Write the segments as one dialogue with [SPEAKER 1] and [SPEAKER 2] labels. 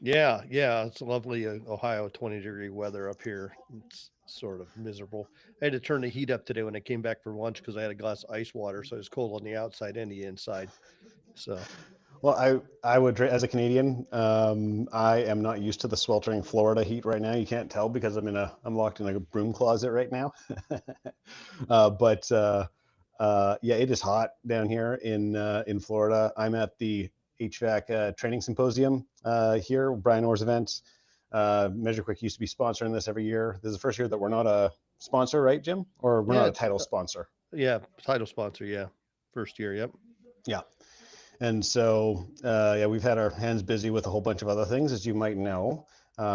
[SPEAKER 1] Yeah, yeah, it's lovely Ohio 20-degree weather up here. It's sort of miserable. I had to turn the heat up today when I came back for lunch because I had a glass of ice water, so it was cold on the outside and the inside. So,
[SPEAKER 2] Well, I would as a Canadian, I am not used to the sweltering Florida heat right now. You can't tell because I'm locked in a broom closet right now. But yeah, it is hot down here in Florida. I'm at the HVAC training symposium here, Brian Orr's events. MeasureQuick used to be sponsoring this every year. This is the first year that we're not a sponsor, right, Jim? Or we're
[SPEAKER 1] yeah,
[SPEAKER 2] not a title sponsor.
[SPEAKER 1] yeah, title sponsor, yeah. First year, yep.
[SPEAKER 2] Yeah. And so, yeah, we've had our hands busy with a whole bunch of other things, as you might know,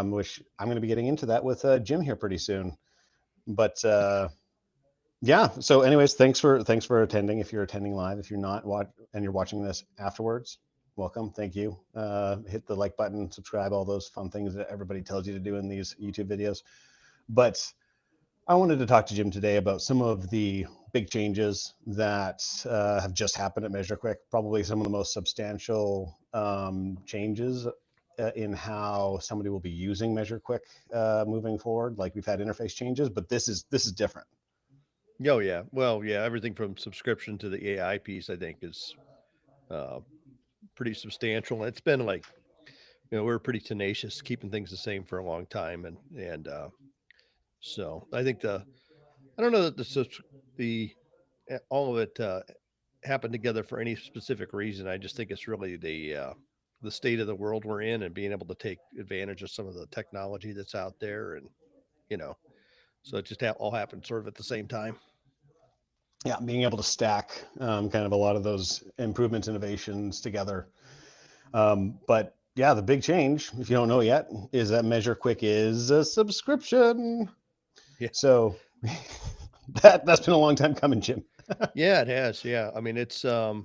[SPEAKER 2] which I'm going to be getting into that with Jim here pretty soon. But yeah, so anyways, thanks for attending. If you're attending live, if you're not and you're watching this afterwards, welcome. Thank you. Hit the like button, subscribe, all those fun things that everybody tells you to do in these YouTube videos. But I wanted to talk to Jim today about some of the big changes that have just happened at MeasureQuick. Probably some of the most substantial changes in how somebody will be using MeasureQuick moving forward. Like we've had interface changes, but this is different.
[SPEAKER 1] Oh, yeah. Well, yeah, everything from subscription to the AI piece, I think, is uh, pretty substantial. It's been like, we're pretty tenacious, keeping things the same for a long time, and so I think I don't know that the all of it happened together for any specific reason. I just think it's really the state of the world we're in and being able to take advantage of some of the technology that's out there, and you know, so it just all happened sort of at the same time.
[SPEAKER 2] Yeah, being able to stack kind of a lot of those improvements, innovations together. But yeah, the big change, if you don't know yet, is that MeasureQuick is a subscription.
[SPEAKER 1] Yeah,
[SPEAKER 2] So that's been a long time coming, Jim.
[SPEAKER 1] yeah, it has. Yeah, I mean, it's well,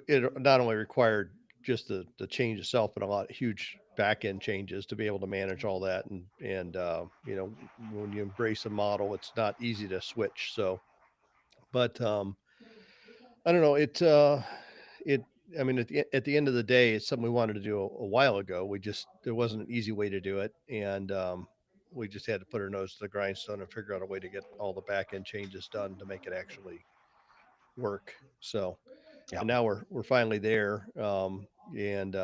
[SPEAKER 1] it not only required just the change itself, but a lot of huge back end changes to be able to manage all that, and when you embrace a model, it's not easy to switch. So, but I don't know. It. I mean, at the end of the day, it's something we wanted to do a while ago. There wasn't an easy way to do it, and we just had to put our nose to the grindstone and figure out a way to get all the back end changes done to make it actually work. So,
[SPEAKER 2] Yeah.
[SPEAKER 1] and now we're finally there, and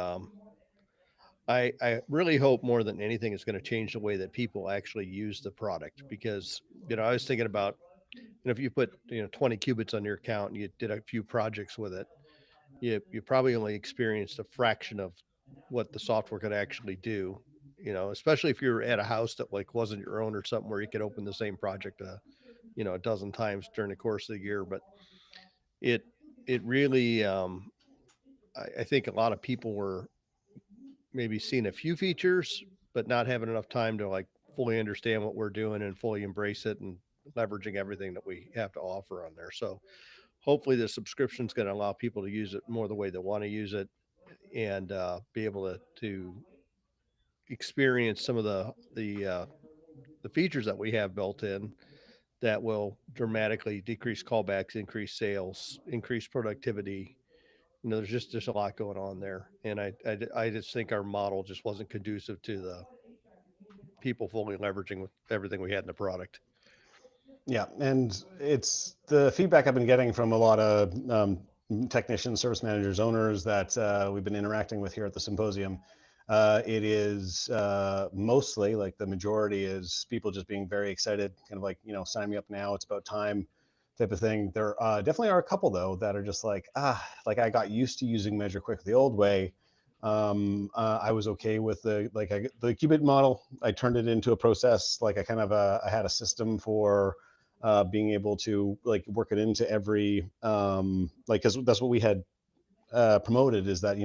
[SPEAKER 1] I really hope more than anything it's going to change the way that people actually use the product because I was thinking about if you put 20 qubits on your account and you did a few projects with it, you probably only experienced a fraction of what the software could actually do. Especially if you're at a house that like wasn't your own or something where you could open the same project a dozen times during the course of the year. But it it really I think a lot of people were maybe seeing a few features, but not having enough time to like fully understand what we're doing and fully embrace it and leveraging everything that we have to offer on there. So hopefully the subscription is going to allow people to use it more the way they want to use it and be able to experience some of the features that we have built in that will dramatically decrease callbacks, increase sales, increase productivity. There's a lot going on there, and I just think our model just wasn't conducive to the people fully leveraging with everything we had in the product.
[SPEAKER 2] Yeah, and it's the feedback I've been getting from a lot of technicians, service managers, owners that we've been interacting with here at the symposium. It is mostly like the majority is people just being very excited, kind of like, sign me up now, it's about time type of thing. There definitely are a couple though that are just like I got used to using MeasureQuick the old way. I was okay with the qubit model. I turned it into a process. Like I had a system for being able to like work it into every like because that's what we had promoted is that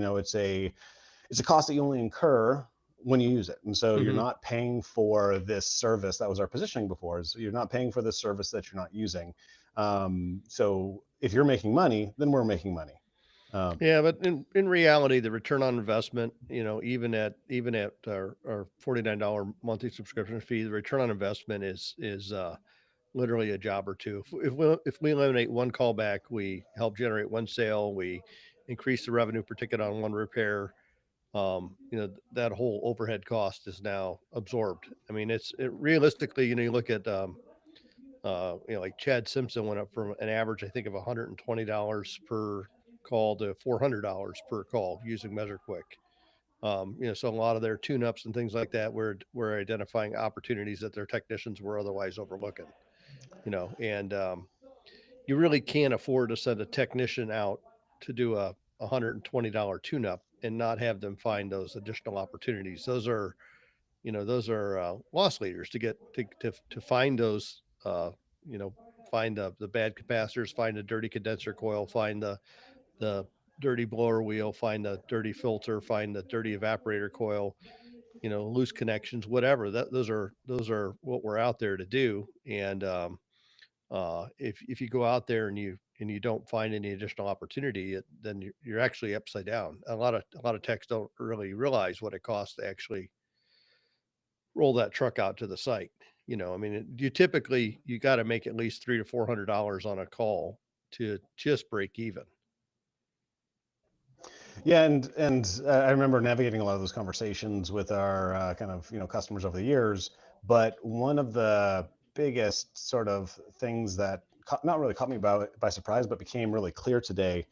[SPEAKER 2] it's a cost that you only incur when you use it, and so you're
[SPEAKER 1] Hmm.
[SPEAKER 2] not paying for this service. That was our positioning before, is you're not paying for this service that you're not using. So if you're making money, then we're making money. um,
[SPEAKER 1] Yeah, but in reality, the return on investment, even at our $49 monthly subscription fee, the return on investment is literally a job or two. If we eliminate one callback, we help generate one sale, we increase the revenue per ticket on one repair. that whole overhead cost is now absorbed. I mean, realistically, you look at, like Chad Simpson went up from an average, I think, of $120 per call to $400 per call using MeasureQuick. So a lot of their tune-ups and things like that were identifying opportunities that their technicians were otherwise overlooking. And you really can't afford to send a technician out to do a $120 tune-up and not have them find those additional opportunities. Those are loss leaders to get to find those. You know, find the bad capacitors, find the dirty condenser coil, find the dirty blower wheel, find the dirty filter, find the dirty evaporator coil, loose connections, whatever. Those are what we're out there to do. And if you go out there and you don't find any additional opportunity, then you're actually upside down. A lot of techs don't really realize what it costs to actually roll that truck out to the site. I mean, you got to make at least $300 to $400 on a call to just break even.
[SPEAKER 2] Yeah, and I remember navigating a lot of those conversations with our kind of customers over the years. But one of the biggest sort of things that not really caught me by surprise, but became really clear today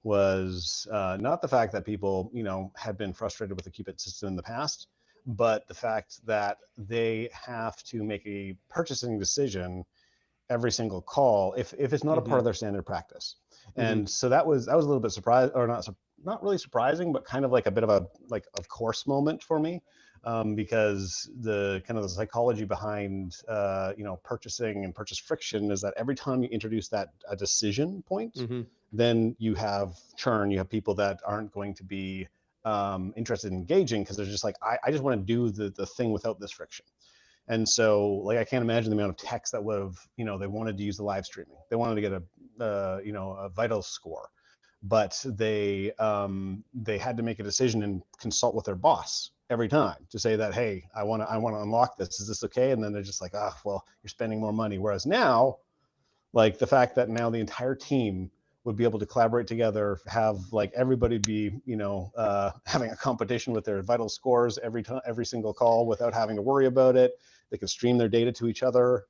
[SPEAKER 2] was not the fact that people had been frustrated with the Cupid system in the past, but the fact that they have to make a purchasing decision every single call if it's not a part of their standard practice. And so that was a little bit surprised, or not really surprising, but kind of like a bit of a of course moment for me, because the kind of the psychology behind purchasing and purchase friction is that every time you introduce that a decision point, then you have churn, you have people that aren't going to be interested in engaging because they're just like, I just want to do the thing without this friction. And so, like, I can't imagine the amount of techs that would have, they wanted to use the live streaming. They wanted to get a vital score, but they had to make a decision and consult with their boss every time to say that, hey, I want to unlock this. Is this okay? And then they're just like, well, you're spending more money. Whereas now, like, the fact that now the entire team would be able to collaborate together, have like everybody be, having a competition with their vital scores every single call without having to worry about it. They can stream their data to each other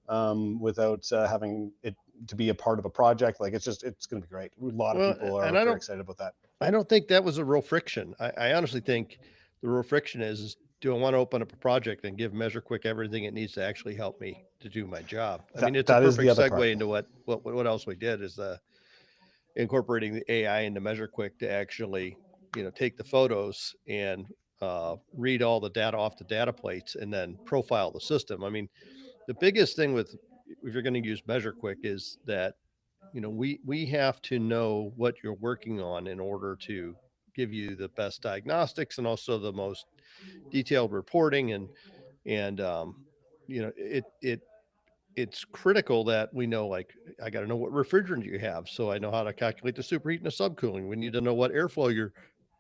[SPEAKER 2] without having it to be a part of a project. Like, it's going to be great. A lot of people are very excited about that.
[SPEAKER 1] I don't think that was a real friction. I honestly think the real friction is, do I want to open up a project and give MeasureQuick everything it needs to actually help me to do my job? I mean, it's a perfect segue into what else we did is incorporating the AI into MeasureQuick to actually, take the photos and read all the data off the data plates and then profile the system. I mean, the biggest thing if you're going to use MeasureQuick is that, we have to know what you're working on in order to give you the best diagnostics and also the most detailed reporting. And it's critical that we know, like, I got to know what refrigerant you have, so I know how to calculate the superheat and the subcooling. We need to know what airflow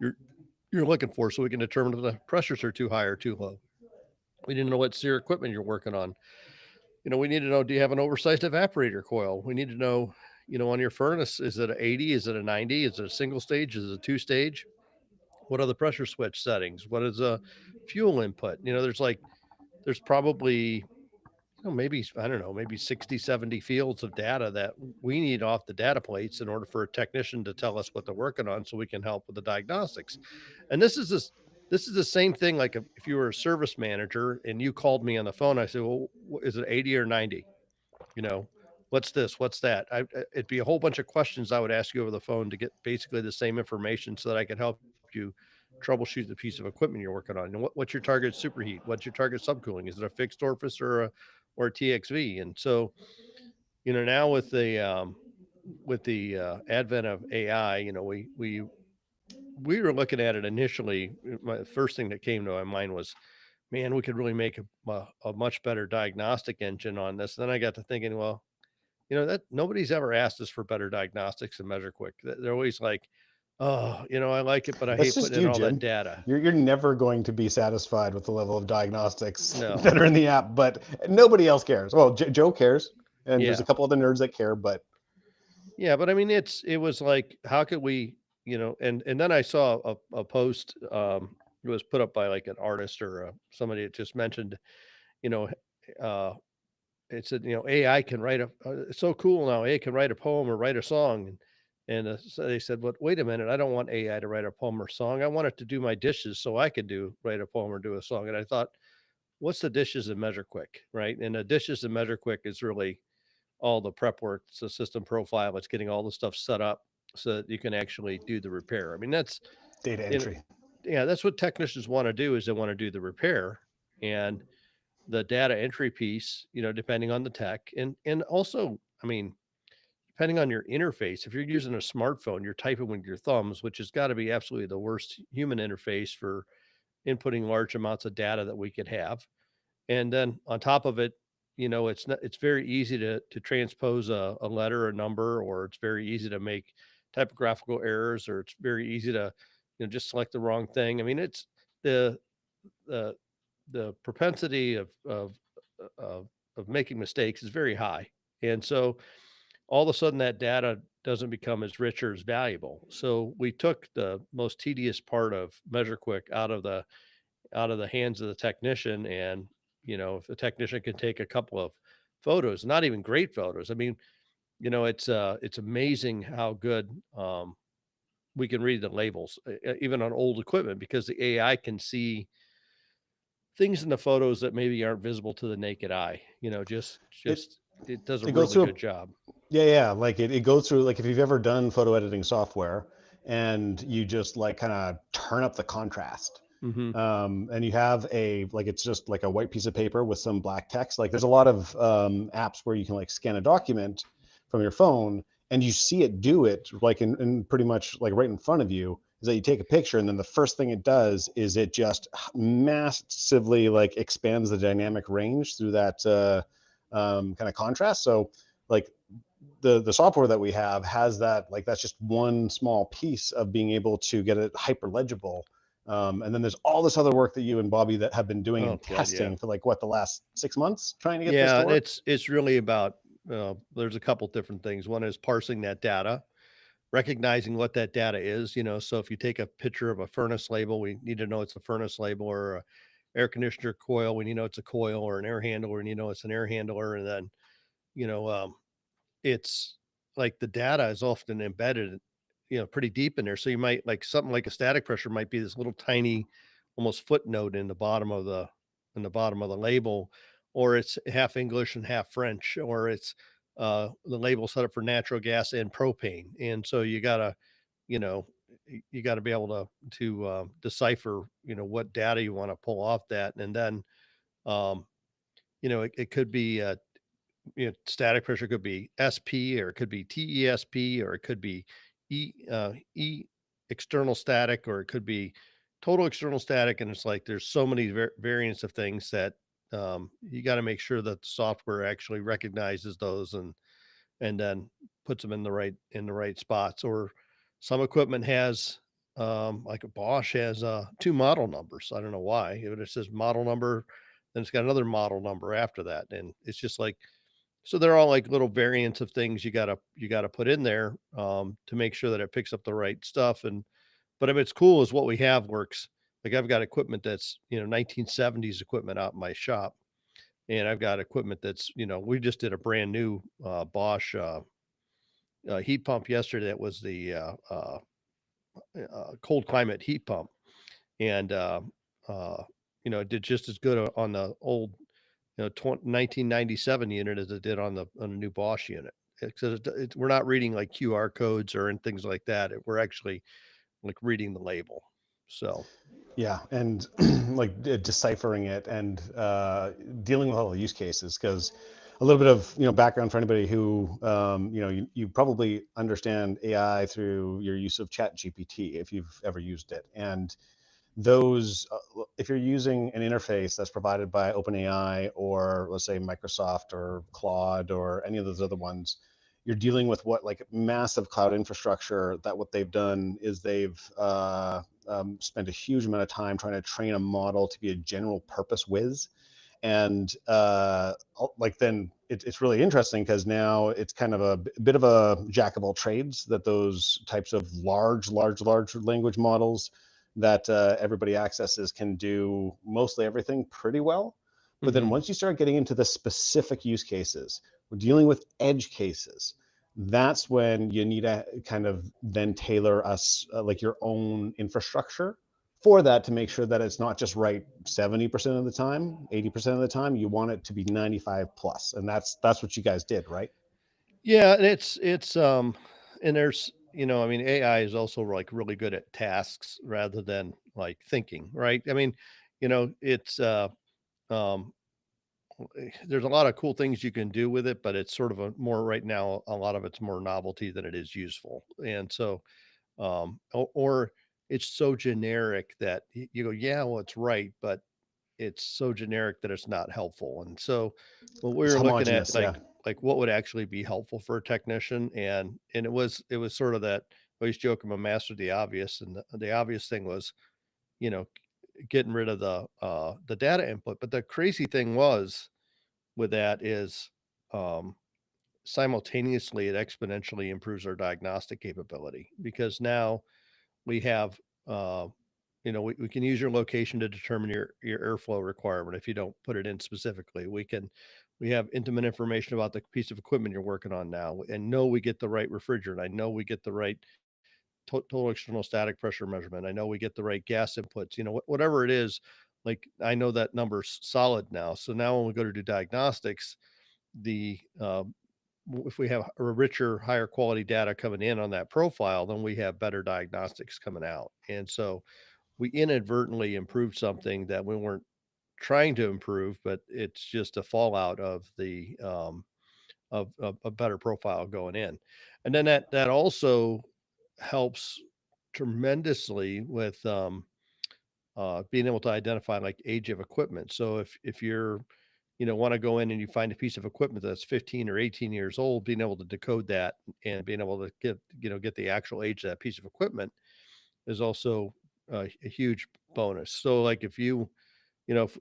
[SPEAKER 1] you're looking for, so we can determine if the pressures are too high or too low. We need to know what SEER equipment you're working on. We need to know, do you have an oversized evaporator coil? We need to know, on your furnace, is it an 80? Is it a 90? Is it a single stage? Is it a two stage? What are the pressure switch settings? What is a fuel input? There's probably, maybe, I don't know, maybe 60, 70 fields of data that we need off the data plates in order for a technician to tell us what they're working on so we can help with the diagnostics. And this is the same thing. Like, if you were a service manager and you called me on the phone, I said, well, is it 80 or 90? What's this? What's that? It'd be a whole bunch of questions I would ask you over the phone to get basically the same information so that I could help you troubleshoot the piece of equipment you're working on. And what's your target superheat? What's your target subcooling? Is it a fixed orifice or a TXV? And so, now with the advent of AI, we were looking at it initially. My first thing that came to my mind was, man, we could really make a much better diagnostic engine on this. Then I got to thinking, well, that nobody's ever asked us for better diagnostics than MeasureQuick. They're always like, oh, I like it, but I hate putting in all that data.
[SPEAKER 2] You're never going to be satisfied with the level of diagnostics that are in the app, but nobody else cares. Well, Joe cares, and there's a couple other nerds that care, but
[SPEAKER 1] yeah, but I mean, it was like, how could we, and then I saw a post it was put up by like an artist or somebody that just mentioned, you know, uh, it said, AI can write it's so cool now. AI can write a poem or write a song. And so they said, but wait a minute, I don't want AI to write a poem or song. I want it to do my dishes so I can write a poem or do a song. And I thought, what's the dishes in Measure Quick, right? And the dishes in Measure Quick is really all the prep work. It's a system profile. It's getting all the stuff set up so that you can actually do the repair. I mean,
[SPEAKER 2] Data
[SPEAKER 1] you know,
[SPEAKER 2] entry.
[SPEAKER 1] yeah, that's what technicians want to do is they want to do the repair and the data entry piece, depending on the tech. And also, I mean, depending on your interface, if you're using a smartphone, you're typing with your thumbs, which has got to be absolutely the worst human interface for inputting large amounts of data that we could have. And then on top of it, it's very easy to transpose a letter, a number, or it's very easy to make typographical errors, or it's very easy to, just select the wrong thing. I mean, it's the the the propensity of of making mistakes is very high. And so all of a sudden that data doesn't become as rich or as valuable. So we took the most tedious part of Measure Quick out of the hands of the technician. And if the technician can take a couple of photos, not even great photos, I mean, it's amazing how good we can read the labels, even on old equipment, because the AI can see things in the photos that maybe aren't visible to the naked eye.
[SPEAKER 2] It
[SPEAKER 1] It does a
[SPEAKER 2] it goes
[SPEAKER 1] really
[SPEAKER 2] through
[SPEAKER 1] good job.
[SPEAKER 2] yeah, like it goes through, like if you've ever done photo editing software and you just like kind of turn up the contrast,
[SPEAKER 1] Hmm.
[SPEAKER 2] and you have like it's just like a white piece of paper with some black text. Like there's a lot of apps where you can like scan a document from your phone and you see it do it like in pretty much like right in front of you. Is that you take a picture and then the first thing it does is it just massively like expands the dynamic range through that kind of contrast. So like the software that we have has that, like that's just one small piece of being able to get it hyper legible. And then there's all this other work that you and Bobby that have been doing
[SPEAKER 1] Oh
[SPEAKER 2] and
[SPEAKER 1] God, yeah.
[SPEAKER 2] testing for like what, the last 6 months trying to get this
[SPEAKER 1] Yeah,
[SPEAKER 2] to
[SPEAKER 1] and
[SPEAKER 2] work.
[SPEAKER 1] it's really about there's a couple different things. One is parsing that data, recognizing what that data is. So if you take a picture of a furnace label, we need to know it's a furnace label, or a air conditioner coil, we need to know it's a coil, or an air handler, and it's an air handler. And then you know it's like the data is often embedded, pretty deep in there. So you might like something like a static pressure might be this little tiny, almost footnote in the bottom of the label, or it's half English and half French, or it's the label set up for natural gas and propane. And so you know, you got to be able to decipher, what data you want to pull off that. And then, um, it could be static pressure could be SP, or it could be TESP, or it could be E external static, or it could be total external static. And it's like there's so many variants of things that you got to make sure that the software actually recognizes those and then puts them in the right spots. Or some equipment has like a Bosch has two model numbers. I don't know why. It says model number, then it's got another model number after that, and it's just like so they're all like little variants of things you gotta put in there to make sure that it picks up the right stuff. And but I mean, it's cool is what we have works. Like I've got equipment that's 1970s equipment out in my shop, and I've got equipment that's we just did a brand new Bosch heat pump yesterday. That was the cold climate heat pump, and uh, it did just as good on the old 1997 unit as it did on the new Bosch unit. We're not reading like QR codes or and things like that. We're actually like reading the label. So
[SPEAKER 2] Yeah, and like deciphering it and dealing with all the use cases. Because a little bit of background for anybody who you probably understand AI through your use of Chat GPT if you've ever used it. And those if you're using an interface that's provided by OpenAI, or let's say Microsoft or Claude or any of those other ones, you're dealing with what, like massive cloud infrastructure, that what they've done is they've spent a huge amount of time trying to train a model to be a general purpose whiz. And like then it's really interesting because now it's kind of a bit of a jack of all trades, that those types of large language models that everybody accesses can do mostly everything pretty well. But then
[SPEAKER 1] Hmm.
[SPEAKER 2] once you start getting into the specific use cases, we're dealing with edge cases. That's when you need to kind of then tailor us like your own infrastructure for that to make sure that it's not just right 70% of the time, 80% of the time. You want it to be 95 plus. And that's what you guys did, right?
[SPEAKER 1] Yeah, and and there's, I mean, AI is also like really good at tasks rather than like thinking, right? I mean, it's um there's a lot of cool things you can do with it, but it's sort of a more right now, a lot of it's more novelty than it is useful. And so, or it's so generic that you go, yeah, well, it's right, but it's so generic that it's not helpful. And so, what we
[SPEAKER 2] It's
[SPEAKER 1] were looking at,
[SPEAKER 2] homogenous. Yeah.
[SPEAKER 1] like what would actually be helpful for a technician, and it was sort of that. I always joke I'm a master of the obvious, and the obvious thing was, you know, getting rid of the data input. But the crazy thing was with that is, um, simultaneously it exponentially improves our diagnostic capability because now we have, uh, we can use your location to determine your airflow requirement if you don't put it in specifically. We have intimate information about the piece of equipment you're working on now, and know we get the right refrigerant. I know we get the right total external static pressure measurement. I know we get the right gas inputs. Whatever it is, like I know that number's solid now. So now when we go to do diagnostics, the if we have a richer, higher quality data coming in on that profile, then we have better diagnostics coming out. And so we inadvertently improved something that we weren't trying to improve, but it's just a fallout of the of a better profile going in. And then that also helps tremendously with being able to identify like age of equipment. So if you're want to go in and you find a piece of equipment that's 15 or 18 years old, being able to decode that and being able to get the actual age of that piece of equipment is also a huge bonus. So like if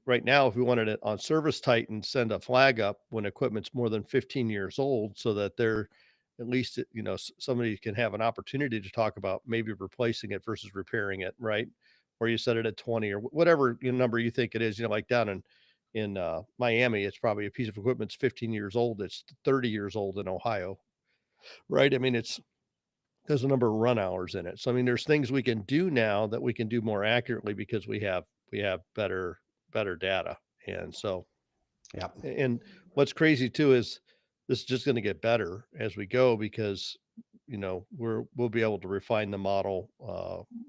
[SPEAKER 1] right now, if we wanted it on Service Titan, send a flag up when equipment's more than 15 years old so that they're at least, somebody can have an opportunity to talk about maybe replacing it versus repairing it, right? Or you set it at 20 or whatever number you think it is, like down in Miami, it's probably a piece of equipment's 15 years old. It's 30 years old in Ohio, right? I mean, there's a number of run hours in it. So I mean, there's things we can do now that we can do more accurately because we have better data. And so,
[SPEAKER 2] Yeah.
[SPEAKER 1] and what's crazy too is this is just going to get better as we go because we'll be able to refine the model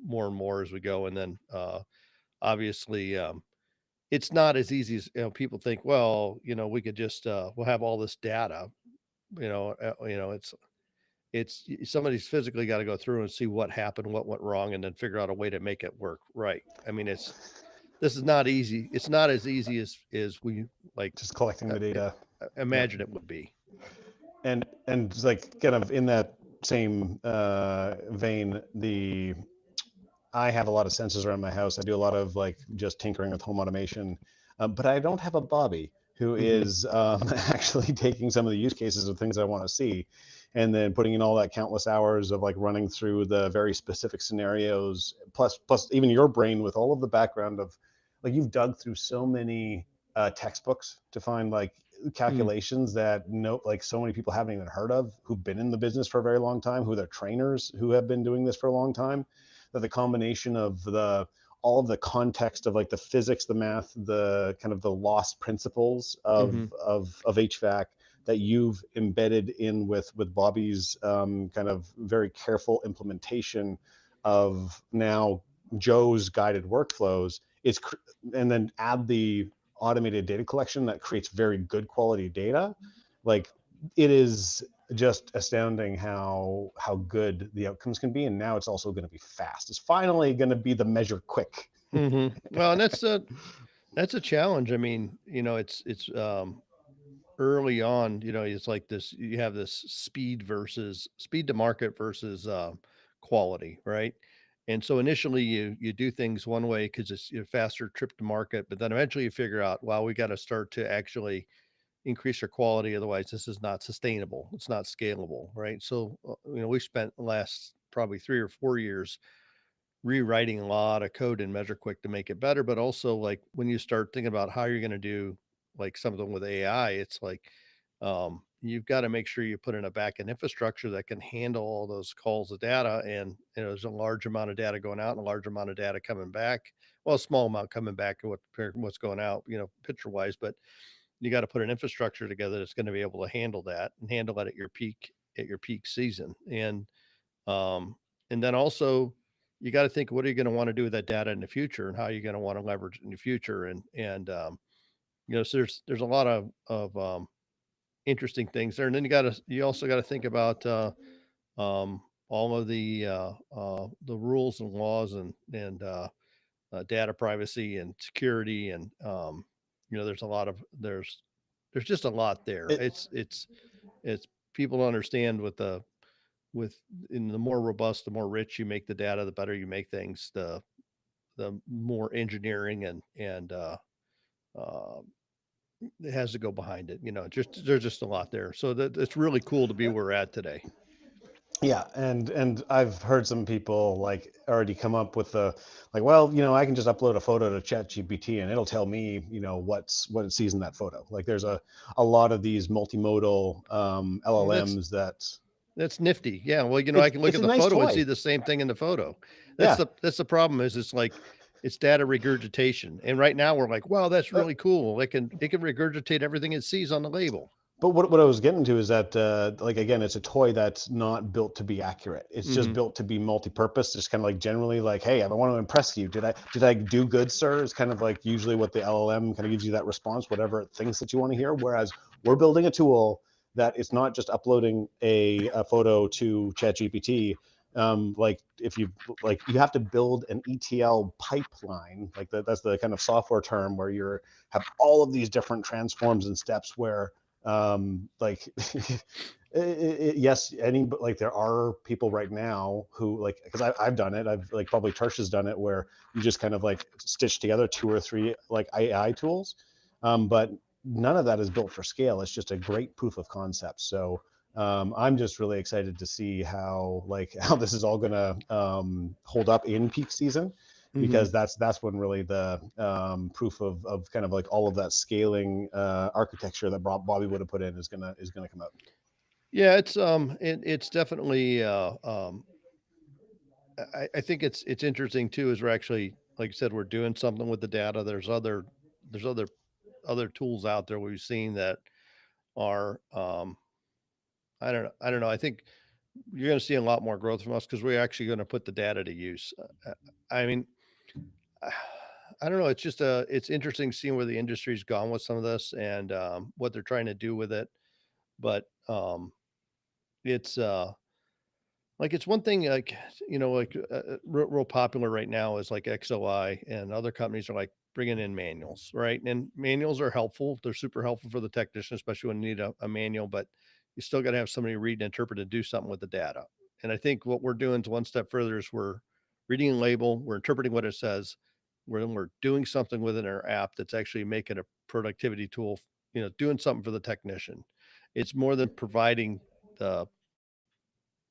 [SPEAKER 1] more and more as we go. And then obviously, it's not as easy as people think. Well, we could just we'll have all this data. It's somebody's physically got to go through and see what happened, what went wrong, and then figure out a way to make it work right. I mean, this is not easy. It's not as easy as we like
[SPEAKER 2] Just collecting
[SPEAKER 1] uh,
[SPEAKER 2] the data. Yeah.
[SPEAKER 1] imagine it would be.
[SPEAKER 2] And like kind of in that same vein, the I have a lot of sensors around my house. I do a lot of like just tinkering with home automation, but I don't have a Bobby who
[SPEAKER 1] Hmm.
[SPEAKER 2] is actually taking some of the use cases of things I want to see, and then putting in all that countless hours of like running through the very specific scenarios. Plus, even your brain with all of the background of like you've dug through so many textbooks to find like
[SPEAKER 1] Mm.
[SPEAKER 2] calculations that no like so many people haven't even heard of who've been in the business for a very long time, who they're trainers who have been doing this for a long time, that the combination of the all of the context of like the physics, the math, the kind of the lost principles
[SPEAKER 1] Hmm.
[SPEAKER 2] of HVAC that you've embedded in with Bobby's kind of very careful implementation of now Joe's guided workflows is, and then add the automated data collection that creates very good quality data. Like it is just astounding how good the outcomes can be, and now it's also going to be fast. It's finally going to be the measure quick.
[SPEAKER 1] Hmm. Well, and that's a challenge. I mean, it's early on. It's like this. You have this speed to market versus quality, right? And so initially you do things one way because it's a faster trip to market, but then eventually you figure out, wow, we got to start to actually increase our quality. Otherwise, this is not sustainable. It's not scalable, right? So, we spent the last probably 3 or 4 years rewriting a lot of code in MeasureQuick to make it better. But also, like when you start thinking about how you're going to do like something with AI, it's like you've got to make sure you put in a backend infrastructure that can handle all those calls of data. And there's a large amount of data going out and a large amount of data coming back. Well, a small amount coming back and what's going out, picture wise. But you got to put an infrastructure together that's going to be able to handle that and handle that at your peak season. Um, and then also you got to think, what are you going to want to do with that data in the future and how are you going to want to leverage it in the future? So there's a lot of interesting things there. And then you also got to think about, all of the rules and laws and data privacy and security. There's a lot of, there's just a lot there.
[SPEAKER 2] It,
[SPEAKER 1] It's people to understand with in the more robust, the more rich you make the data, the better you make things, the more engineering and uh, it has to go behind it. Just there's just a lot there. So that it's really cool to be where we're at today.
[SPEAKER 2] yeah, and I've heard some people like already come up with the like, well, I can just upload a photo to ChatGPT and it'll tell me, what it sees in that photo. Like there's a lot of these multimodal
[SPEAKER 1] Well,
[SPEAKER 2] LLMs that
[SPEAKER 1] that's nifty. Yeah. Well, I
[SPEAKER 2] it's
[SPEAKER 1] can look
[SPEAKER 2] it's
[SPEAKER 1] at
[SPEAKER 2] a
[SPEAKER 1] the
[SPEAKER 2] nice
[SPEAKER 1] photo and see
[SPEAKER 2] toy.
[SPEAKER 1] the same thing in the photo.
[SPEAKER 2] Yeah.
[SPEAKER 1] That's the problem is it's like it's data regurgitation. And right now we're like, wow, that's
[SPEAKER 2] Uh,
[SPEAKER 1] really cool. It can regurgitate everything it sees on the label.
[SPEAKER 2] But what I was getting to is that, like, again, it's a toy that's not built to be accurate. It's just
[SPEAKER 1] Hmm.
[SPEAKER 2] built to be multi-purpose. Just kind of like generally like, hey, I want to impress you. Did I do good, sir? Is kind of like usually what the LLM kind of gives you that response, whatever it thinks that you want to hear. Whereas we're building a tool that it's not just uploading a photo to ChatGPT. Like if you like, you have to build an ETL pipeline. Like that's the kind of software term where you have all of these different transforms and steps where like yes, but like there are people right now who like, because I've done it, I've like probably Tersh has done it, where you just kind of like stitch together two or three like AI tools, but none of that is built for scale. It's just a great proof of concept. So I'm just really excited to see how this is all going to hold up in peak season,
[SPEAKER 1] Hmm.
[SPEAKER 2] because that's when really the proof of kind of like all of that scaling architecture that Bobby would have put in is gonna come out.
[SPEAKER 1] Yeah, it's definitely I think it's interesting too, is we're actually, like I said, we're doing something with the data. There's other tools out there we've seen that are I don't know. I think you're going to see a lot more growth from us because we're actually going to put the data to use. I mean, I don't know. It's interesting seeing where the industry's gone with some of this and what they're trying to do with it. But it's like it's one thing, like real popular right now is like XOI and other companies are like bringing in manuals, right? And manuals are helpful. They're super helpful for the technician, especially when you need a manual. But you still got to have somebody read and interpret and do something with the data. And I think what we're doing is one step further is we're reading a label, we're interpreting what it says, we're doing something within our app that's actually making a productivity tool, doing something for the technician. It's more than providing the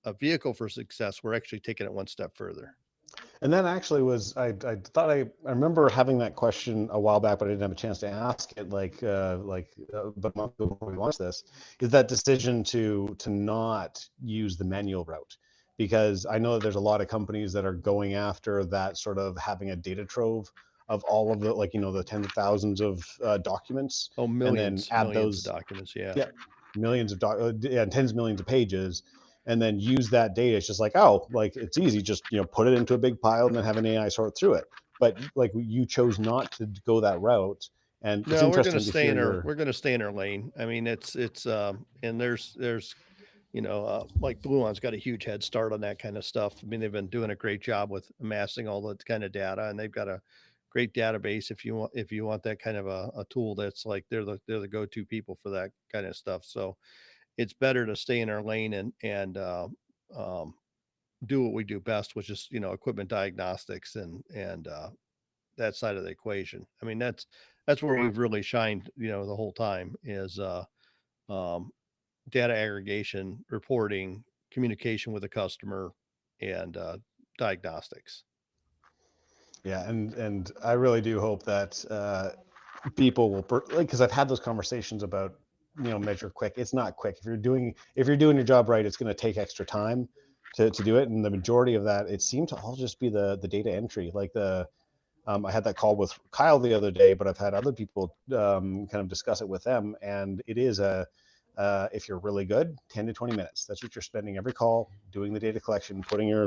[SPEAKER 1] a vehicle for success. We're actually taking it one step further.
[SPEAKER 2] And that actually was, I thought I remember having that question a while back, but I didn't have a chance to ask it about a month ago before we launched this, is that decision to not use the manual route. Because I know that there's a lot of companies that are going after that, sort of having a data trove of all of the, like, the tens of thousands of documents,
[SPEAKER 1] Oh,
[SPEAKER 2] and then add
[SPEAKER 1] millions of
[SPEAKER 2] those,
[SPEAKER 1] documents. Yeah.
[SPEAKER 2] yeah, millions of yeah, tens of millions of pages, and then use that data. It's just like, oh, like it's easy, just put it into a big pile and then have an AI sort through it. But like you chose not to go that route, and it's
[SPEAKER 1] No,
[SPEAKER 2] interesting to hear
[SPEAKER 1] we're
[SPEAKER 2] your.
[SPEAKER 1] gonna stay in our lane. I mean, and there's like Blue On's got a huge head start on that kind of stuff. I mean, they've been doing a great job with amassing all that kind of data, and they've got a great database. If you want that kind of a tool, that's like they're the go-to people for that kind of stuff. So it's better to stay in our lane and um, do what we do best, which is equipment diagnostics and that side of the equation. I mean, that's where we've really shined, the whole time is um, data aggregation, reporting, communication with the customer, and diagnostics.
[SPEAKER 2] Yeah, and I really do hope that people will like, because I've had those conversations about, measure quick. It's not quick. If you're doing your job right, it's going to take extra time to do it, and the majority of that, it seemed to all just be the data entry. Like I had that call with Kyle the other day, but I've had other people kind of discuss it with them, and it is if you're really good, 10 to 20 minutes. That's what you're spending every call doing the data collection,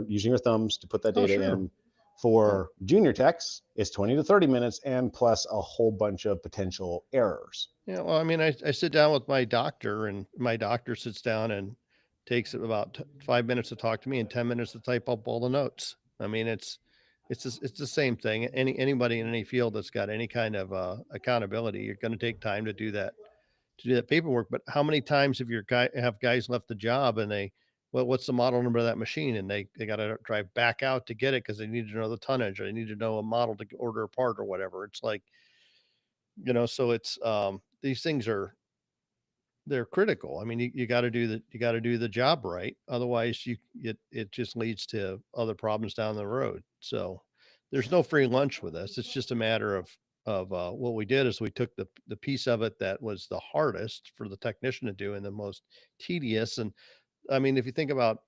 [SPEAKER 2] using your thumbs to put that
[SPEAKER 1] Oh,
[SPEAKER 2] data
[SPEAKER 1] sure.
[SPEAKER 2] in.
[SPEAKER 1] Oh,
[SPEAKER 2] For junior techs, it's 20 to 30 minutes and plus a whole bunch of potential errors.
[SPEAKER 1] yeah. Well, I mean, I sit down with my doctor, and my doctor sits down and takes about 5 minutes to talk to me and 10 minutes to type up all the notes. I mean, it's the same thing. Anybody in any field that's got any kind of accountability, you're going to take time to do that paperwork. But how many times have guys left the job and well, what's the model number of that machine? And they got to drive back out to get it because they need to know the tonnage or they need to know a model to order a part or whatever. It's like, so it's these things they're critical. I mean, you got to do the job right. Otherwise, it just leads to other problems down the road. So there's no free lunch with us. It's just a matter of what we did is we took the piece of it that was the hardest for the technician to do and the most tedious. And I mean, if you think about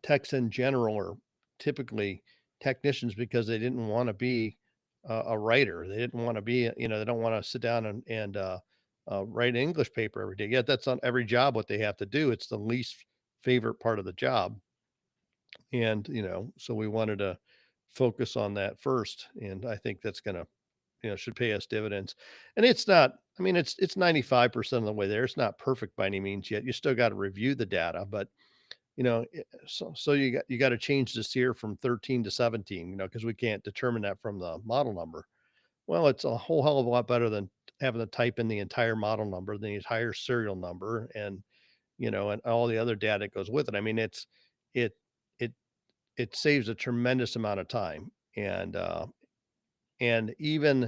[SPEAKER 1] techs in general are typically technicians because they didn't want to be a writer. They didn't want to be, they don't want to sit down and write an English paper every day. Yet that's on every job what they have to do. It's the least favorite part of the job. And, so we wanted to focus on that first. And I think that's going to, should pay us dividends. And it's not, I mean, it's 95% of the way there. It's not perfect by any means yet. You still got to review the data, but so you got to change this here from 13 to 17, because we can't determine that from the model number. Well, it's a whole hell of a lot better than having to type in the entire model number, the entire serial number, and all the other data that goes with it. I mean, it it it saves a tremendous amount of time, and even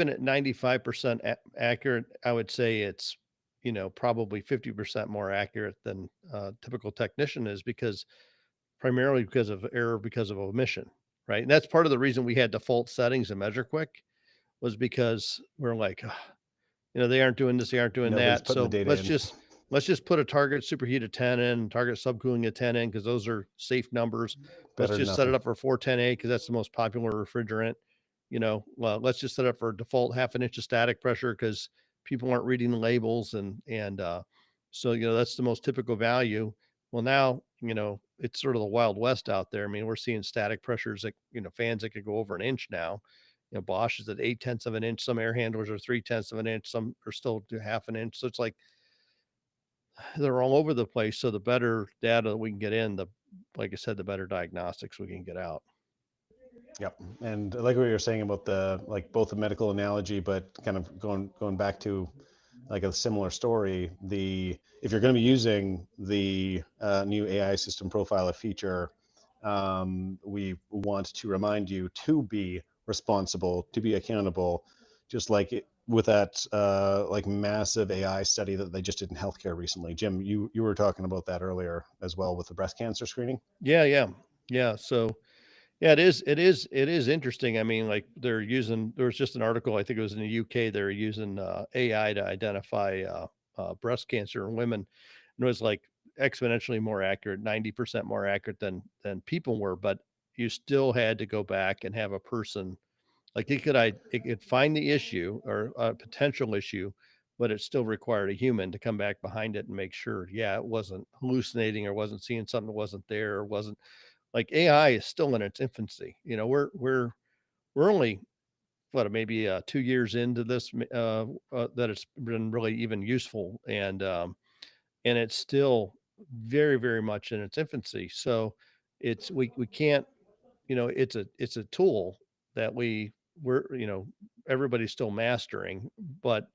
[SPEAKER 1] at 95% accurate, I would say it's probably 50% more accurate than typical technician is because primarily because of error because of omission, right? And that's part of the reason we had default settings in Measure Quick was because we're like, "Ugh, they aren't doing this, they aren't doing
[SPEAKER 2] Nobody's
[SPEAKER 1] that.
[SPEAKER 2] putting the
[SPEAKER 1] So
[SPEAKER 2] data in.
[SPEAKER 1] let's just put a target superheat of 10 in, target subcooling of 10 in because those are safe numbers. Let's
[SPEAKER 2] Better than
[SPEAKER 1] just set it
[SPEAKER 2] nothing.
[SPEAKER 1] up for 410A because that's the most popular refrigerant. Well, let's just set up for default half an inch of static pressure because people aren't reading the labels and so that's the most typical value. Well, now it's sort of the wild west out there. I mean, we're seeing static pressures that fans that could go over an inch now. Bosch is at 8/10 of an inch. Some air handlers are 3/10 of an inch. Some are still to half an inch. So it's like they're all over the place. So the better data that we can get in, like I said, the better diagnostics we can get out.
[SPEAKER 2] Yep. And like what you were saying about the like both the medical analogy, but kind of going back to like a similar story, the if you're going to be using the new AI system profiler feature, we want to remind you to be responsible, to be accountable, just like with that like massive AI study that they just did in healthcare recently. Jim, you were talking about that earlier as well with the breast cancer screening.
[SPEAKER 1] Yeah, yeah, yeah. So yeah, it is interesting. I mean, like there was just an article, I think it was in the UK, they're using AI to identify breast cancer in women. And it was like exponentially more accurate, 90% more accurate than people were, but you still had to go back and have a person like it could find the issue or a potential issue, but it still required a human to come back behind it and make sure, yeah, it wasn't hallucinating or wasn't seeing something that wasn't there or wasn't like AI is still in its infancy. We're only what maybe 2 years into this that it's been really even useful, and it's still very very much in its infancy. So we can't it's a tool that we're everybody's still mastering, but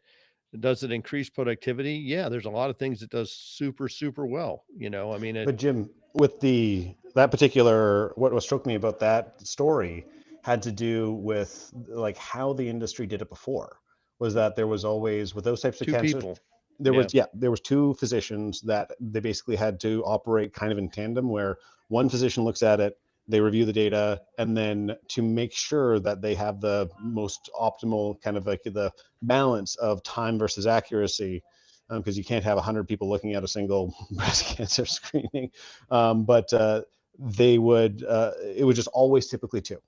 [SPEAKER 1] does it increase productivity? Yeah, there's a lot of things it does super super well. I mean it.
[SPEAKER 2] But Jim, with the that particular, what struck me about that story had to do with like how the industry did it before. Was that there was always with those types of
[SPEAKER 1] Two
[SPEAKER 2] cancers,
[SPEAKER 1] people.
[SPEAKER 2] there
[SPEAKER 1] Yeah.
[SPEAKER 2] was there was two physicians that they basically had to operate kind of in tandem, where one physician looks at it they review the data, and then to make sure that they have the most optimal kind of like the balance of time versus accuracy, because you can't have 100 people looking at a single breast cancer screening, but it would just always typically two.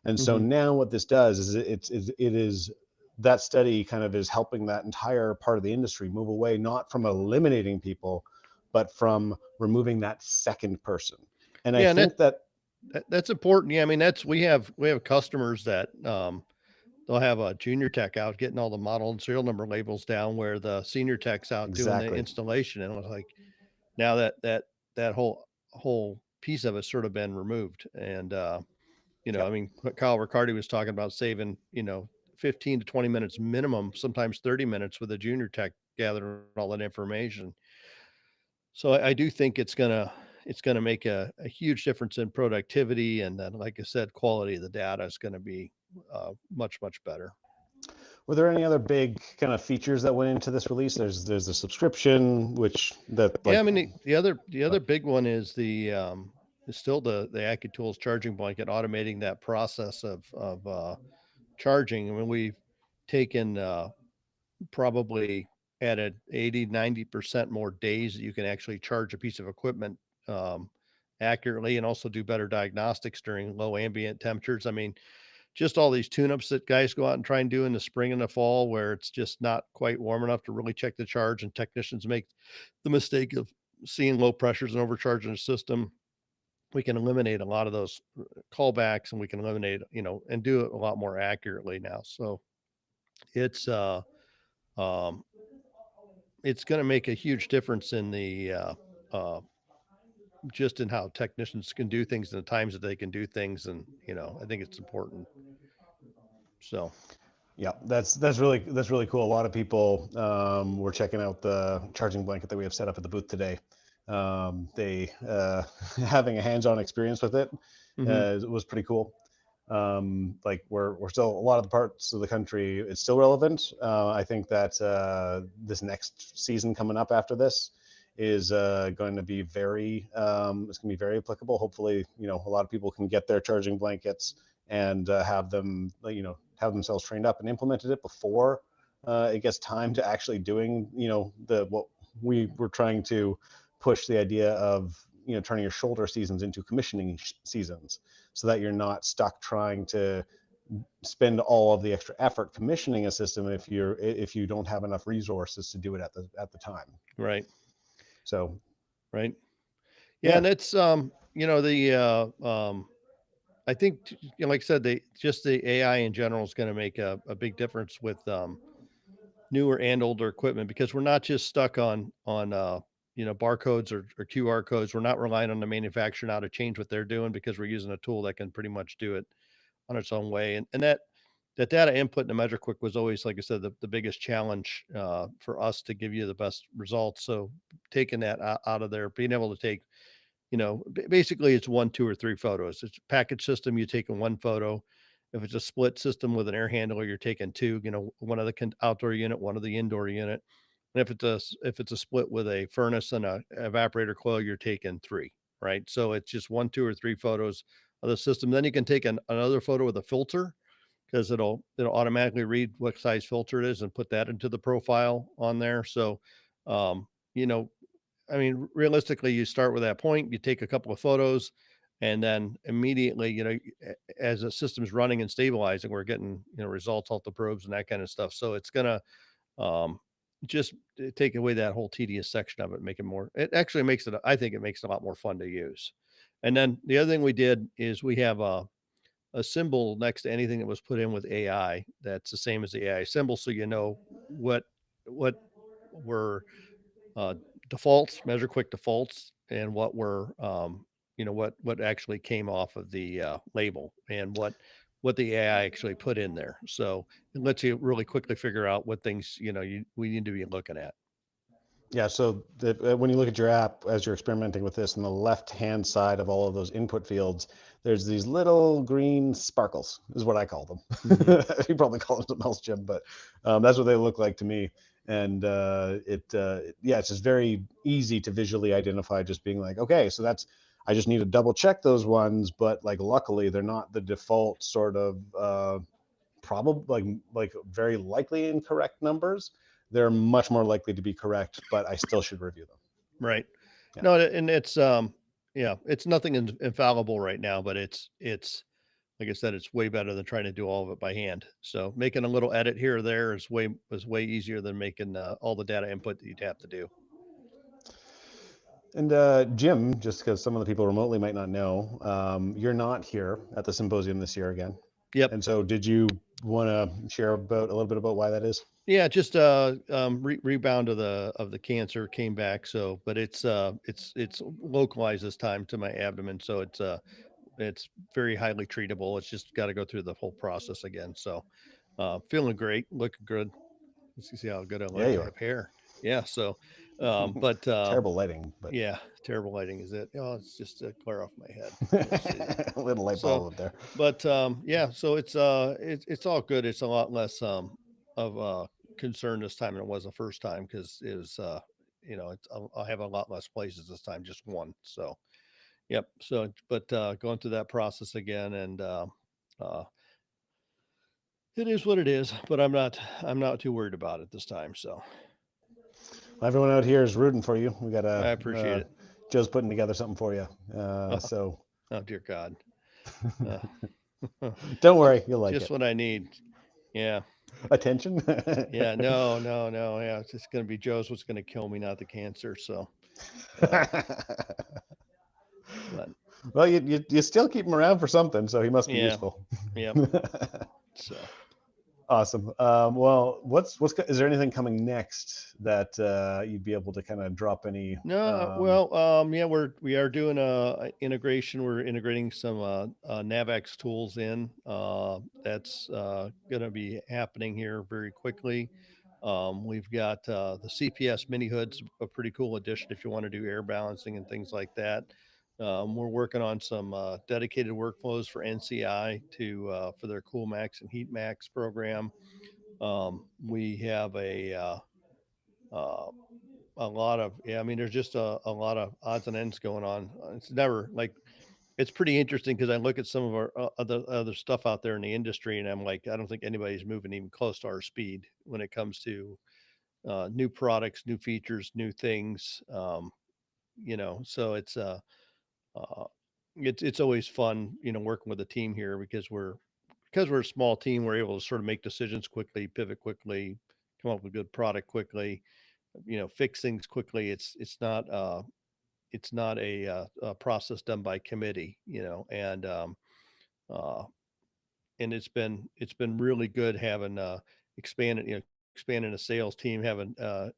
[SPEAKER 2] And so
[SPEAKER 1] Hmm.
[SPEAKER 2] now what this does is it is that study kind of is helping that entire part of the industry move away, not from eliminating people, but from removing that second person. And I
[SPEAKER 1] Yeah, and
[SPEAKER 2] think that,
[SPEAKER 1] that's important. Yeah, I mean we have customers that they'll have a junior tech out getting all the model and serial number labels down where the senior tech's out doing the
[SPEAKER 2] exactly.
[SPEAKER 1] installation, and it was like now that whole piece of it's sort of been removed. And I
[SPEAKER 2] Yep.
[SPEAKER 1] mean, what Kyle Riccardi was talking about saving 15 to 20 minutes minimum, sometimes 30 minutes with a junior tech gathering all that information. So I do think it's gonna make a huge difference in productivity, and then, like I said, quality of the data is gonna be much better.
[SPEAKER 2] Were there any other big kind of features that went into this release? There's the subscription, which that
[SPEAKER 1] Yeah,
[SPEAKER 2] like,
[SPEAKER 1] I mean the other big one is is still the AccuTools charging blanket, automating that process of charging. I mean, we've taken probably added 80-90% more days that you can actually charge a piece of equipment um, accurately, and also do better diagnostics during low ambient temperatures. I mean, just all these tune-ups that guys go out and try and do in the spring and the fall where it's just not quite warm enough to really check the charge, and technicians make the mistake of seeing low pressures and overcharging the system. We can eliminate a lot of those callbacks, and we can eliminate, and do it a lot more accurately now. So it's um it's going to make a huge difference in the uh just in how technicians can do things and the times that they can do things. And I think it's important. So
[SPEAKER 2] yeah, that's really cool. A lot of people were checking out the charging blanket that we have set up at the booth today. They having a hands-on experience with it
[SPEAKER 1] mhm.
[SPEAKER 2] was pretty cool. Like we're still, a lot of the parts of the country, it's still relevant. I think that this next season coming up after this is going to be it's going to be very applicable. Hopefully, a lot of people can get their charging blankets and have them, have themselves trained up and implemented it before it gets time to actually doing, the what we were trying to push, the idea of, turning your shoulder seasons into commissioning seasons, so that you're not stuck trying to spend all of the extra effort commissioning a system if you don't have enough resources to do it at the time.
[SPEAKER 1] Right.
[SPEAKER 2] So
[SPEAKER 1] Right. Yeah,
[SPEAKER 2] yeah.
[SPEAKER 1] and it's the I think, like I said, the AI in general is going to make a big difference with newer and older equipment, because we're not just stuck on barcodes or QR codes. We're not relying on the manufacturer now to change what they're doing, because we're using a tool that can pretty much do it on its own way. And that data input in the Measure Quick was always, like I said, the biggest challenge for us to give you the best results. So taking that out of there, being able to take, basically it's one, two, or three photos. It's a package system. You take one photo. If it's a split system with an air handler, you're taking two. One of the outdoor unit, one of the indoor unit. And if it's a split with a furnace and a evaporator coil, you're taking three. Right. So it's just one, two, or three photos of the system. Then you can take another photo with a filter, because it'll automatically read what size filter it is and put that into the profile on there. So, um, you know, I mean, realistically, you start with that point, you take a couple of photos, and then immediately, as the system's running and stabilizing, we're getting, results off the probes and that kind of stuff. So it's gonna um, just take away that whole tedious section of it, make it more. It actually makes it. I think it makes it a lot more fun to use. And then the other thing we did is we have a symbol next to anything that was put in with AI that's the same as the AI symbol, so what were uh, defaults, Measure Quick defaults, and what actually came off of the label, and what the AI actually put in there. So it lets you really quickly figure out what things we need to be looking at.
[SPEAKER 2] Yeah, so when you look at your app as you're experimenting with this, on the left-hand side of all of those input fields, there's these little green sparkles, is what I call
[SPEAKER 1] Hmm.
[SPEAKER 2] them. You probably call them something else, Jim, but that's what they look like to me. And yeah, it's just very easy to visually identify, just being like, okay, so that's, I just need to double check those ones, but like luckily they're not the default sort of probably like very likely incorrect numbers. They're much more likely to be correct, but I still should review them.
[SPEAKER 1] Right.
[SPEAKER 2] Yeah.
[SPEAKER 1] No, and it's yeah, it's nothing infallible right now, but it's like I said, it's way better than trying to do all of it by hand. So making a little edit here or there is way easier than making all the data input that you'd have to do.
[SPEAKER 2] And Jim, just because some of the people remotely might not know, you're not here at the symposium this year again.
[SPEAKER 1] Yep.
[SPEAKER 2] And so, did you want to share about a little bit about why that is?
[SPEAKER 1] Yeah, just rebound of the cancer came back. So, but it's localized this time to my abdomen, so it's very highly treatable. It's just got to go through the whole process again. So, feeling great, looking good. Let's see how good I
[SPEAKER 2] Yeah,
[SPEAKER 1] look.
[SPEAKER 2] you
[SPEAKER 1] I
[SPEAKER 2] are.
[SPEAKER 1] have hair. Yeah. So, but
[SPEAKER 2] Terrible lighting, but
[SPEAKER 1] yeah, terrible lighting is it. Oh, it's just a glare off my head. Let's see.
[SPEAKER 2] a little light
[SPEAKER 1] So,
[SPEAKER 2] bulb up there.
[SPEAKER 1] but yeah, so it's all good. It's a lot less of concern this time than it was the first time because it was I'll have a lot less places this time, just one. So, yep. So, but going through that process again, and uh, it is what it is. But I'm not too worried about it this time. So
[SPEAKER 2] Well, everyone out here is rooting for you. We got
[SPEAKER 1] I appreciate it.
[SPEAKER 2] Joe's putting together something for you. So
[SPEAKER 1] Oh dear God. Uh,
[SPEAKER 2] don't worry, you'll like
[SPEAKER 1] just
[SPEAKER 2] it.
[SPEAKER 1] what I need. Yeah.
[SPEAKER 2] Attention.
[SPEAKER 1] Yeah. No, no, no. Yeah. It's just going to be Joe's what's going to kill me, not the cancer. So, uh, but
[SPEAKER 2] Well, you still keep him around for something, so he must be
[SPEAKER 1] yeah.
[SPEAKER 2] useful.
[SPEAKER 1] Yep. So,
[SPEAKER 2] Awesome. Well, is there anything coming next that you'd be able to kind of drop any?
[SPEAKER 1] no, well, yeah, we are doing a integration. We're integrating some Navax tools in. That's going to be happening here very quickly. We've got the CPS mini hoods, a pretty cool addition if you want to do air balancing and things like that. We're working on some dedicated workflows for NCI to for their Cool Max and Heat Max program. We have uh, a lot of yeah. I mean, there's just a lot of odds and ends going on. It's never like it's pretty interesting because I look at some of our other stuff out there in the industry, and I'm like, I don't think anybody's moving even close to our speed when it comes to new products, new features, new things. So uh, it's always fun, working with a team here because we're a small team. We're able to sort of make decisions quickly, pivot quickly, come up with good product quickly, fix things quickly. It's not a process done by committee, uh, and it's been really good having expanded, expanding a sales team, having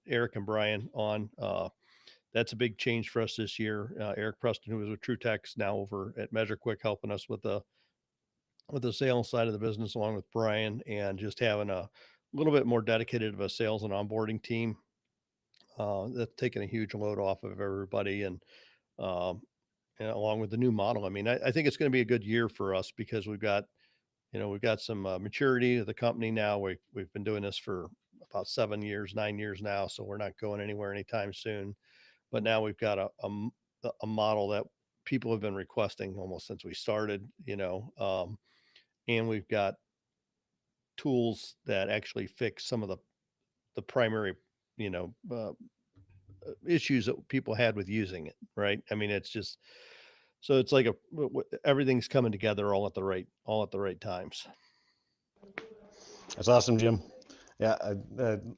[SPEAKER 1] Eric and Brian on. That's a big change for us this year. Eric Preston, who was with TrueTex, now over at MeasureQuick, helping us with the sales side of the business, along with Brian, and just having a little bit more dedicated of a sales and onboarding team. That's taken a huge load off of everybody, um, and along with the new model. I mean, I think it's going to be a good year for us because we've got some maturity of the company now. We've been doing this for about 7 years, 9 years now, so we're not going anywhere anytime soon. But now we've got a model that people have been requesting almost since we started, and we've got tools that actually fix some of the primary, you know, uh, issues that people had with using it. Right? I mean, it's just so it's like everything's coming together all at the right times.
[SPEAKER 2] That's awesome, Jim. Yeah,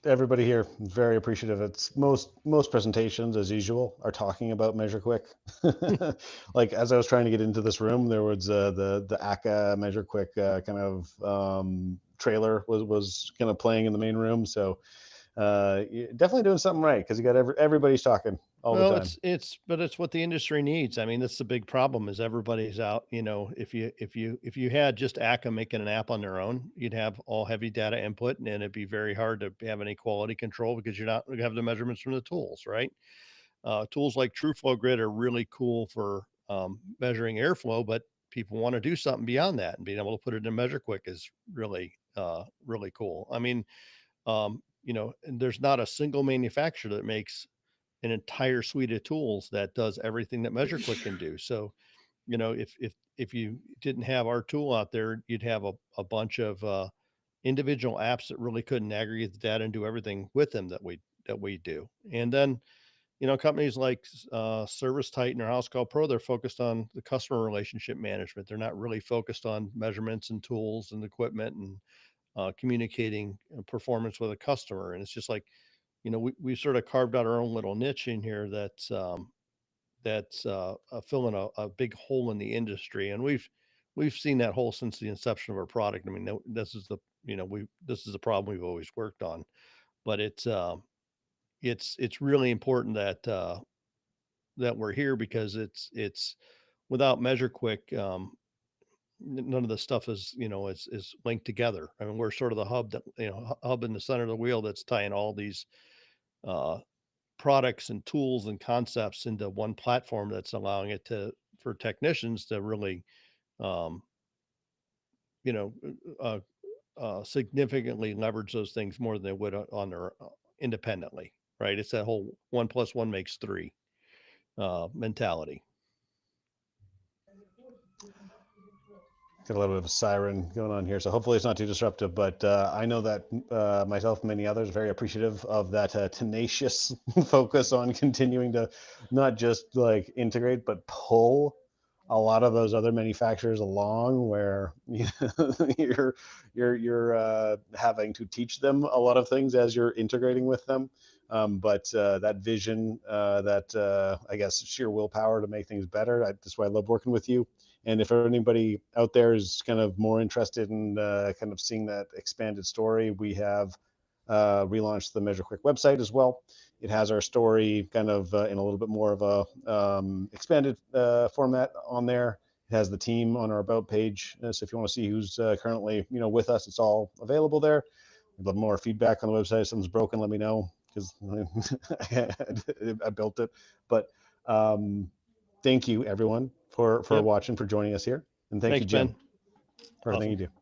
[SPEAKER 2] everybody here is very appreciative. It's most presentations, as usual, are talking about MeasureQuick. Like as I was trying to get into this room, there was the ACA MeasureQuick kind of trailer was kind of playing in the main room. So you're definitely doing something right because you got everybody's talking all the
[SPEAKER 1] Well,
[SPEAKER 2] time.
[SPEAKER 1] but it's what the industry needs. I mean, that's the big problem is everybody's out. If you had just ACA making an app on their own, you'd have all heavy data input, and it'd be very hard to have any quality control because you're not going to have the measurements from the tools, right? Tools like TrueFlow Grid are really cool for measuring airflow, but people want to do something beyond that, and being able to put it in MeasureQuick is really cool. I mean, and there's not a single manufacturer that makes an entire suite of tools that does everything that MeasureQuick can do. So, if you didn't have our tool out there, you'd have a bunch of individual apps that really couldn't aggregate the data and do everything with them that we do. And then, companies like Service Titan or House Call Pro, they're focused on the customer relationship management. They're not really focused on measurements and tools and equipment and communicating performance with a customer. And it's just like, we sort of carved out our own little niche in here that's filling a big hole in the industry, and we've seen that hole since the inception of our product. I mean, this is this is a problem we've always worked on, but it's really important that we're here because it's without MeasureQuick, none of the stuff is linked together. I mean, we're sort of the hub that hub in the center of the wheel that's tying all these uh, products and tools and concepts into one platform that's allowing it to for technicians to really um, you know uh, significantly leverage those things more than they would on their independently, right? It's that whole 1 + 1 = 3 mentality.
[SPEAKER 2] Got a little bit of a siren going on here, so hopefully it's not too disruptive. But I know that myself and many others are very appreciative of that tenacious focus on continuing to not just like integrate, but pull a lot of those other manufacturers along, where you're having to teach them a lot of things as you're integrating with them. But that vision, that I guess sheer willpower to make things better. That's why I love working with you. And if anybody out there is kind of more interested in kind of seeing that expanded story, we have relaunched the MeasureQuick website as well. It has our story kind of in a little bit more of a expanded format on there. It has the team on our about page. So if you want to see who's currently with us, it's all available there. I'd love more feedback on the website. If something's broken, let me know, because I built it. But thank you everyone for
[SPEAKER 1] Yep.
[SPEAKER 2] watching, for joining us here, and thank
[SPEAKER 1] Thanks,
[SPEAKER 2] you, Jim,
[SPEAKER 1] Ben.
[SPEAKER 2] for everything
[SPEAKER 1] Awesome.
[SPEAKER 2] you do.